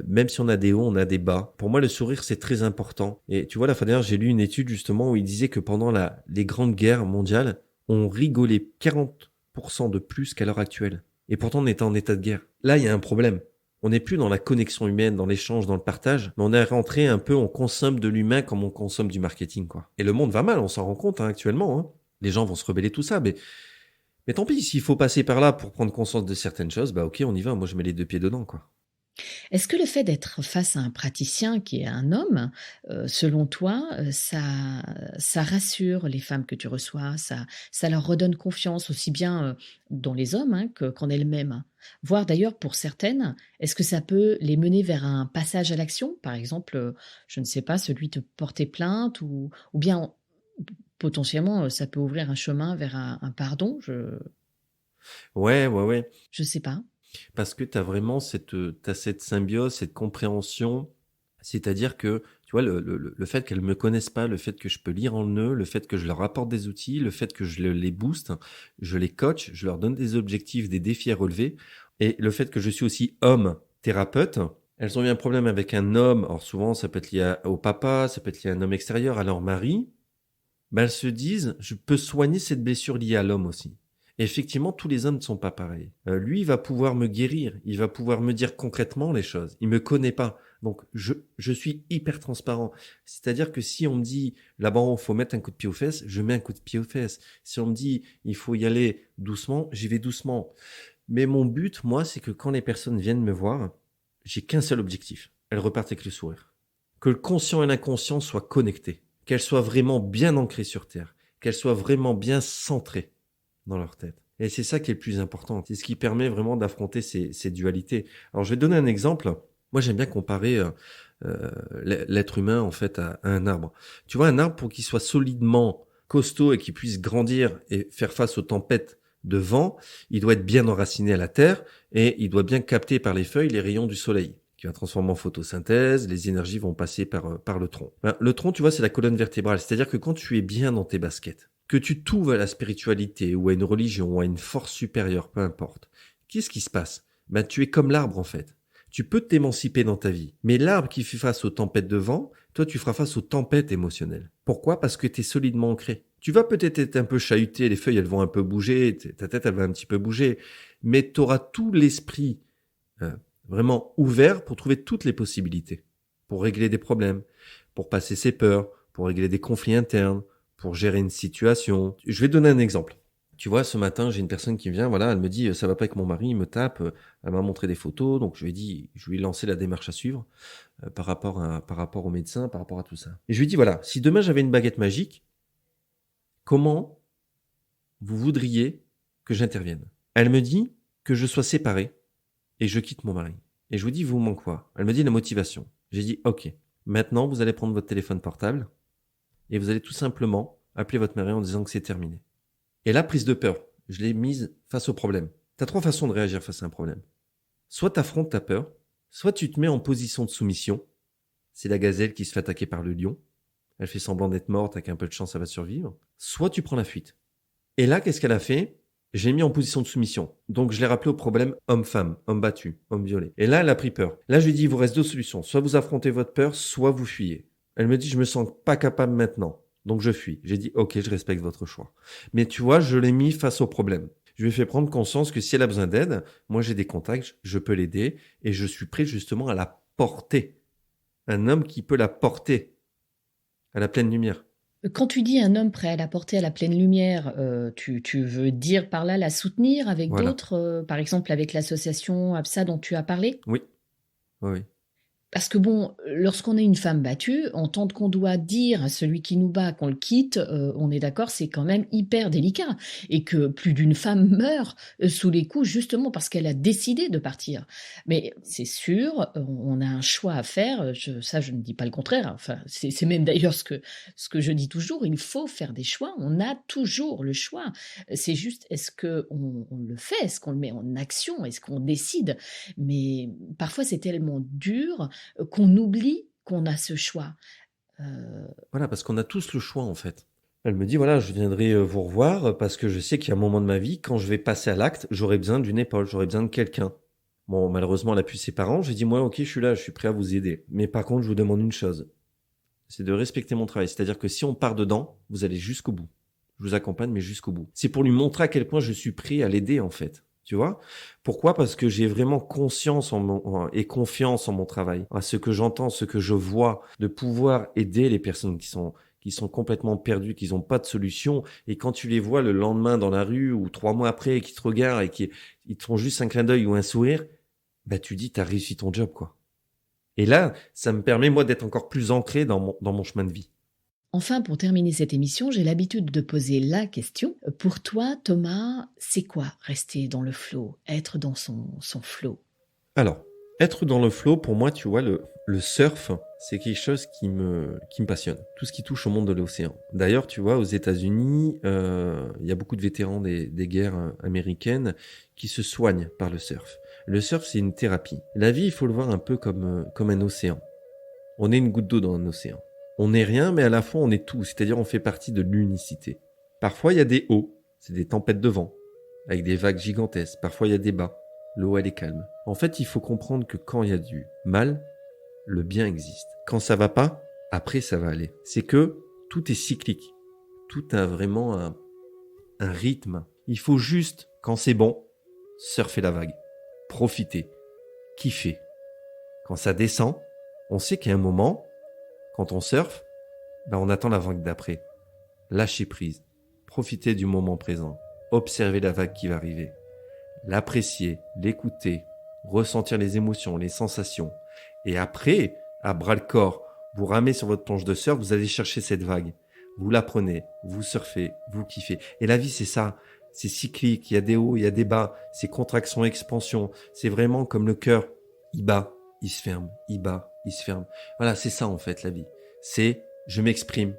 S1: Même si on a des hauts, on a des bas. Pour moi, le sourire, c'est très important. Et tu vois, la fois dernière, j'ai lu une étude justement où il disait que pendant les grandes guerres mondiales, on rigolait 40% de plus qu'à l'heure actuelle. Et pourtant, on était en état de guerre. Là, il y a un problème. On n'est plus dans la connexion humaine, dans l'échange, dans le partage, mais on est rentré un peu, on consomme de l'humain comme on consomme du marketing, quoi. Et le monde va mal, on s'en rend compte actuellement. Les gens vont se rebeller tout ça, mais tant pis, s'il faut passer par là pour prendre conscience de certaines choses, bah ok, on y va, moi je mets les deux pieds dedans, quoi.
S2: Est-ce que le fait d'être face à un praticien qui est un homme, selon toi, ça rassure les femmes que tu reçois, ça leur redonne confiance aussi bien, dans les hommes, hein, qu'en elles-mêmes? Voire d'ailleurs pour certaines, est-ce que ça peut les mener vers un passage à l'action? Par exemple, je ne sais pas, celui de porter plainte ou bien potentiellement, ça peut ouvrir un chemin vers un pardon?
S1: Ouais,
S2: Je sais pas.
S1: parce que t'as cette symbiose, cette compréhension, c'est-à-dire que, tu vois, le fait qu'elles me connaissent pas, le fait que je peux lire en eux, le fait que je leur apporte des outils, le fait que les booste, je les coach, je leur donne des objectifs, des défis à relever, et le fait que je suis aussi homme thérapeute. Elles ont eu un problème avec un homme, alors souvent ça peut être lié au papa, ça peut être lié à un homme extérieur, à leur mari, ben elles se disent, je peux soigner cette blessure liée à l'homme aussi. Et effectivement, tous les hommes ne sont pas pareils. Lui, il va pouvoir me guérir, il va pouvoir me dire concrètement les choses. Il me connaît pas. Donc, je suis hyper transparent. C'est-à-dire que si on me dit, là-bas, il faut mettre un coup de pied aux fesses, je mets un coup de pied aux fesses. Si on me dit, il faut y aller doucement, j'y vais doucement. Mais mon but, moi, c'est que quand les personnes viennent me voir, j'ai qu'un seul objectif. Elles repartent avec le sourire. Que le conscient et l'inconscient soient connectés. Qu'elles soient vraiment bien ancrées sur Terre. Qu'elles soient vraiment bien centrées dans leur tête. Et c'est ça qui est le plus important. C'est ce qui permet vraiment d'affronter ces dualités. Alors, je vais te donner un exemple. Moi, j'aime bien comparer l'être humain, en fait, à un arbre. Tu vois, un arbre, pour qu'il soit solidement costaud et qu'il puisse grandir et faire face aux tempêtes de vent, il doit être bien enraciné à la terre et il doit bien capter par les feuilles les rayons du soleil, qui va transformer en photosynthèse, les énergies vont passer par le tronc. Le tronc, tu vois, c'est la colonne vertébrale. C'est-à-dire que quand tu es bien dans tes baskets, que tu t'ouvres à la spiritualité ou à une religion ou à une force supérieure, peu importe, qu'est-ce qui se passe? Tu es comme l'arbre en fait. Tu peux t'émanciper dans ta vie. Mais l'arbre qui fait face aux tempêtes de vent, toi tu feras face aux tempêtes émotionnelles. Pourquoi? Parce que tu es solidement ancré. Tu vas peut-être être un peu chahuté, les feuilles elles vont un peu bouger, ta tête elle va un petit peu bouger, mais tu auras tout l'esprit vraiment ouvert pour trouver toutes les possibilités, pour régler des problèmes, pour passer ses peurs, pour régler des conflits internes, pour gérer une situation. Je vais te donner un exemple. Tu vois, ce matin, j'ai une personne qui vient, voilà, elle me dit, ça va pas avec mon mari, il me tape, elle m'a montré des photos, donc je lui ai lancé la démarche à suivre par rapport au médecin, par rapport à tout ça. Et je lui ai dit, voilà, si demain j'avais une baguette magique, comment vous voudriez que j'intervienne? Elle me dit que je sois séparé et je quitte mon mari. Et je lui dis, vous manque quoi? Elle me dit la motivation. J'ai dit, ok, maintenant vous allez prendre votre téléphone portable et vous allez tout simplement appeler votre mari en disant que c'est terminé. Et la prise de peur, je l'ai mise face au problème. Tu as 3 façons de réagir face à un problème. Soit tu affrontes ta peur, soit tu te mets en position de soumission. C'est la gazelle qui se fait attaquer par le lion. Elle fait semblant d'être morte, avec un peu de chance, elle va survivre. Soit tu prends la fuite. Et là, qu'est-ce qu'elle a fait? J'ai mis en position de soumission. Donc, je l'ai rappelé au problème homme-femme, homme battu, homme violé. Et là, elle a pris peur. Là, je lui ai dit, il vous reste 2 solutions. Soit vous affrontez votre peur, soit vous fuyez. Elle me dit, je me sens pas capable maintenant. Donc, je fuis. J'ai dit, ok, je respecte votre choix. Mais tu vois, je l'ai mis face au problème. Je lui ai fait prendre conscience que si elle a besoin d'aide, moi, j'ai des contacts, je peux l'aider et je suis prêt justement à la porter. Un homme qui peut la porter à la pleine lumière.
S2: Quand tu dis un homme prêt à la porter à la pleine lumière, tu veux dire par là la soutenir avec
S1: Voilà.
S2: d'autres, par exemple avec l'association APSA dont tu as parlé?
S1: Oui. Oui.
S2: Parce que bon, lorsqu'on est une femme battue, entendre qu'on doit dire à celui qui nous bat qu'on le quitte, on est d'accord, c'est quand même hyper délicat et que plus d'une femme meurt, sous les coups justement parce qu'elle a décidé de partir. Mais c'est sûr, on a un choix à faire, je ne dis pas le contraire, enfin, c'est même d'ailleurs ce que je dis toujours, il faut faire des choix, on a toujours le choix. C'est juste, est-ce qu'on le fait? Est-ce qu'on le met en action? Est-ce qu'on décide? Mais parfois c'est tellement dur qu'on oublie qu'on a ce choix.
S1: Voilà, parce qu'on a tous le choix en fait. Elle me dit, voilà, je viendrai vous revoir parce que je sais qu'il y a un moment de ma vie, quand je vais passer à l'acte, j'aurai besoin d'une épaule, j'aurai besoin de quelqu'un. Bon, malheureusement, elle a plus ses parents. J'ai dit, moi, ok, je suis là, je suis prêt à vous aider. Mais par contre, je vous demande une chose. C'est de respecter mon travail. C'est-à-dire que si on part dedans, vous allez jusqu'au bout. Je vous accompagne, mais jusqu'au bout. C'est pour lui montrer à quel point je suis prêt à l'aider, en fait. Tu vois? Pourquoi? Parce que j'ai vraiment conscience et confiance en mon travail, à ce que j'entends, ce que je vois, de pouvoir aider les personnes qui sont complètement perdues, qui n'ont pas de solution. Et quand tu les vois le lendemain dans la rue ou 3 mois après, et qui te regardent et ils te font juste un clin d'œil ou un sourire, tu dis, t'as réussi ton job, quoi. Et là, ça me permet, moi, d'être encore plus ancré dans mon chemin de vie.
S2: Enfin, pour terminer cette émission, j'ai l'habitude de poser la question. Pour toi, Thomas, c'est quoi rester dans le flow, être dans son flow?
S1: Alors, être dans le flow, pour moi, tu vois, le surf, c'est quelque chose qui me passionne. Tout ce qui touche au monde de l'océan. D'ailleurs, tu vois, aux États-Unis, il y a beaucoup de vétérans des guerres américaines qui se soignent par le surf. Le surf, c'est une thérapie. La vie, il faut le voir un peu comme un océan. On est une goutte d'eau dans un océan. On n'est rien, mais à la fois, on est tout. C'est-à-dire, on fait partie de l'unicité. Parfois, il y a des hauts. C'est des tempêtes de vent, avec des vagues gigantesques. Parfois, il y a des bas. L'eau, elle est calme. En fait, il faut comprendre que quand il y a du mal, le bien existe. Quand ça va pas, après, ça va aller. C'est que tout est cyclique. Tout a vraiment un rythme. Il faut juste, quand c'est bon, surfer la vague. Profiter. Kiffer. Quand ça descend, on sait qu'il y a un moment, quand on surfe, on attend la vague d'après. Lâcher prise. Profiter du moment présent. Observer la vague qui va arriver. L'apprécier, l'écouter, ressentir les émotions, les sensations. Et après, à bras-le-corps, vous ramez sur votre planche de surf, vous allez chercher cette vague. Vous la prenez, vous surfez, vous kiffez. Et la vie, c'est ça. C'est cyclique, il y a des hauts, il y a des bas, c'est contraction, expansion. C'est vraiment comme le cœur. Il bat, il se ferme, il bat, il se ferme. Voilà, c'est ça en fait la vie. C'est je m'exprime,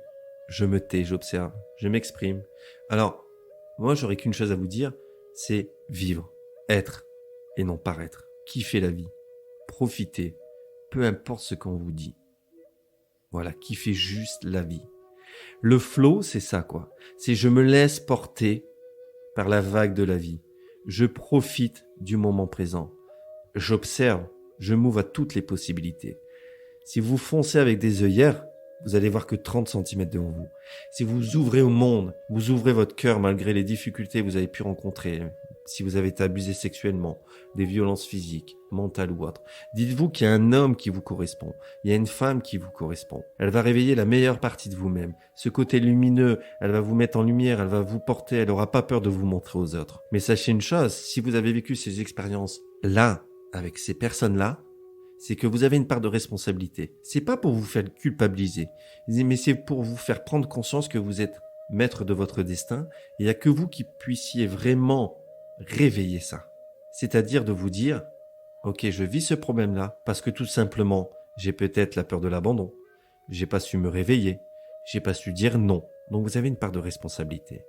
S1: je me tais, j'observe, je m'exprime. Alors, moi j'aurais qu'une chose à vous dire, c'est vivre, être et non paraître. Kiffez la vie, profitez, peu importe ce qu'on vous dit. Voilà, kiffez juste la vie. Le flow, c'est ça quoi. C'est je me laisse porter par la vague de la vie. Je profite du moment présent. J'observe, je m'ouvre à toutes les possibilités. Si vous foncez avec des œillères, vous allez voir que 30 cm devant vous. Si vous ouvrez au monde, vous ouvrez votre cœur malgré les difficultés que vous avez pu rencontrer, si vous avez été abusé sexuellement, des violences physiques, mentales ou autres, dites-vous qu'il y a un homme qui vous correspond, il y a une femme qui vous correspond. Elle va réveiller la meilleure partie de vous-même. Ce côté lumineux, elle va vous mettre en lumière, elle va vous porter, elle n'aura pas peur de vous montrer aux autres. Mais sachez une chose, si vous avez vécu ces expériences-là, avec ces personnes-là, c'est que vous avez une part de responsabilité. C'est pas pour vous faire culpabiliser, mais c'est pour vous faire prendre conscience que vous êtes maître de votre destin et il n'y a que vous qui puissiez vraiment réveiller ça. C'est-à-dire de vous dire, ok, je vis ce problème-là parce que tout simplement, j'ai peut-être la peur de l'abandon, j'ai pas su me réveiller, j'ai pas su dire non. Donc vous avez une part de responsabilité.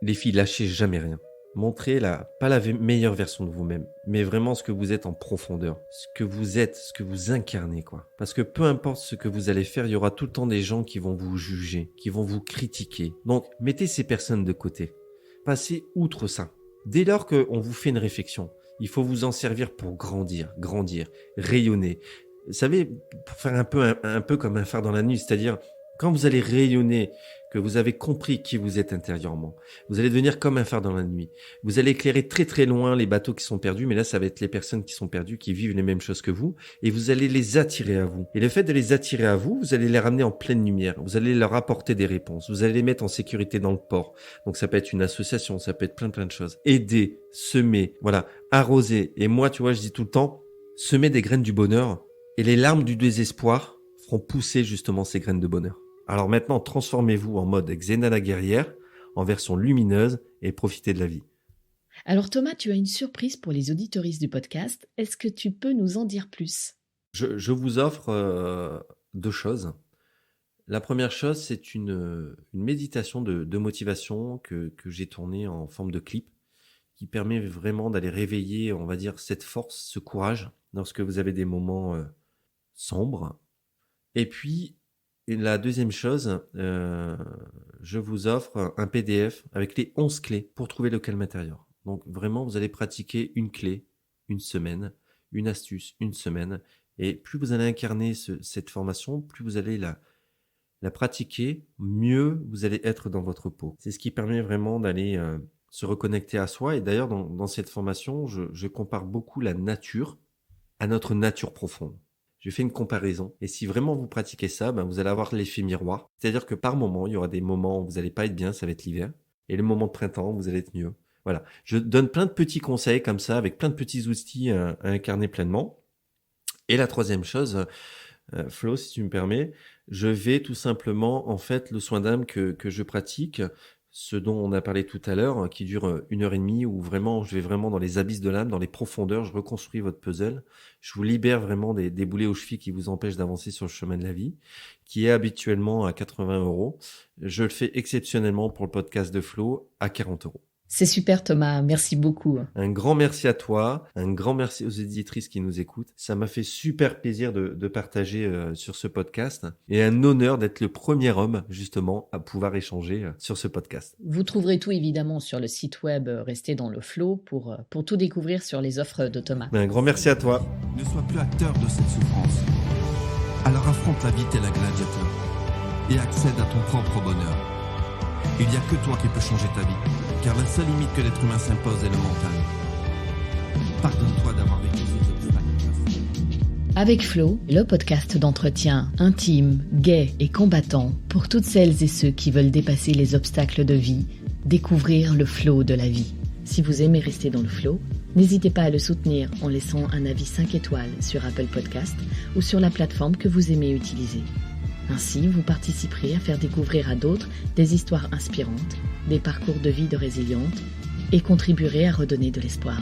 S1: Les filles, lâchez jamais rien. Montrez pas la meilleure version de vous-même, mais vraiment ce que vous êtes en profondeur, ce que vous êtes, ce que vous incarnez, quoi. Parce que peu importe ce que vous allez faire, il y aura tout le temps des gens qui vont vous juger, qui vont vous critiquer. Donc, mettez ces personnes de côté. Passez outre ça. Dès lors qu'on vous fait une réflexion, il faut vous en servir pour grandir, rayonner. Vous savez, pour faire un peu comme un phare dans la nuit, c'est-à-dire quand vous allez rayonner, que vous avez compris qui vous êtes intérieurement, vous allez devenir comme un phare dans la nuit. Vous allez éclairer très très loin les bateaux qui sont perdus, mais là ça va être les personnes qui sont perdues, qui vivent les mêmes choses que vous, et vous allez les attirer à vous. Et le fait de les attirer à vous, vous allez les ramener en pleine lumière, vous allez leur apporter des réponses, vous allez les mettre en sécurité dans le port. Donc ça peut être une association, ça peut être plein de choses. Aider, semer, voilà, arroser. Et moi, tu vois, je dis tout le temps, semer des graines du bonheur, et les larmes du désespoir feront pousser justement ces graines de bonheur. Alors maintenant, transformez-vous en mode Xena la guerrière, en version lumineuse et profitez de la vie.
S2: Alors Thomas, tu as une surprise pour les auditeuristes du podcast. Est-ce que tu peux nous en dire plus ?
S1: Je vous offre 2 choses. La première chose, c'est une méditation de motivation que j'ai tournée en forme de clip qui permet vraiment d'aller réveiller, on va dire, cette force, ce courage lorsque vous avez des moments sombres. Et puis, la deuxième chose, je vous offre un PDF avec les 11 clés pour trouver le calme intérieur. Donc vraiment, vous allez pratiquer une clé, une semaine, une astuce, une semaine. Et plus vous allez incarner cette formation, plus vous allez la pratiquer, mieux vous allez être dans votre peau. C'est ce qui permet vraiment d'aller se reconnecter à soi. Et d'ailleurs, dans cette formation, je compare beaucoup la nature à notre nature profonde. Je fais une comparaison. Et si vraiment vous pratiquez ça, vous allez avoir l'effet miroir. C'est-à-dire que par moment, il y aura des moments où vous n'allez pas être bien, ça va être l'hiver. Et les moments de printemps, vous allez être mieux. Voilà. Je donne plein de petits conseils comme ça, avec plein de petits outils à incarner pleinement. Et la troisième chose, Flo, si tu me permets, je vais tout simplement, en fait, le soin d'âme que je pratique, ce dont on a parlé tout à l'heure, qui dure 1h30, où vraiment, je vais vraiment dans les abysses de l'âme, dans les profondeurs, je reconstruis votre puzzle, je vous libère vraiment des boulets aux chevilles qui vous empêchent d'avancer sur le chemin de la vie, qui est habituellement à 80 €. Je le fais exceptionnellement pour le podcast de Flo à 40 €.
S2: C'est super Thomas, merci beaucoup.
S1: Un grand merci à toi, un grand merci aux éditrices qui nous écoutent. Ça m'a fait super plaisir de partager sur ce podcast et un honneur d'être le premier homme justement à pouvoir échanger sur ce podcast.
S2: Vous trouverez tout évidemment sur le site web Restez dans le flow pour tout découvrir sur les offres de Thomas.
S1: Un grand merci à toi.
S3: Ne sois plus acteur de cette souffrance. Alors affronte la vie tel un gladiateur et accède à ton propre bonheur. Il n'y a que toi qui peux changer ta vie, car la seule limite que l'être humain s'impose est le mental. Pardonne-toi d'avoir vécu ces obstacles.
S2: Avec Flo, le podcast d'entretien intime, gai et combattant pour toutes celles et ceux qui veulent dépasser les obstacles de vie, découvrir le flow de la vie. Si vous aimez rester dans le flow, n'hésitez pas à le soutenir en laissant un avis 5 étoiles sur Apple Podcast ou sur la plateforme que vous aimez utiliser. Ainsi, vous participerez à faire découvrir à d'autres des histoires inspirantes, des parcours de vie de résilientes et contribuerai à redonner de l'espoir.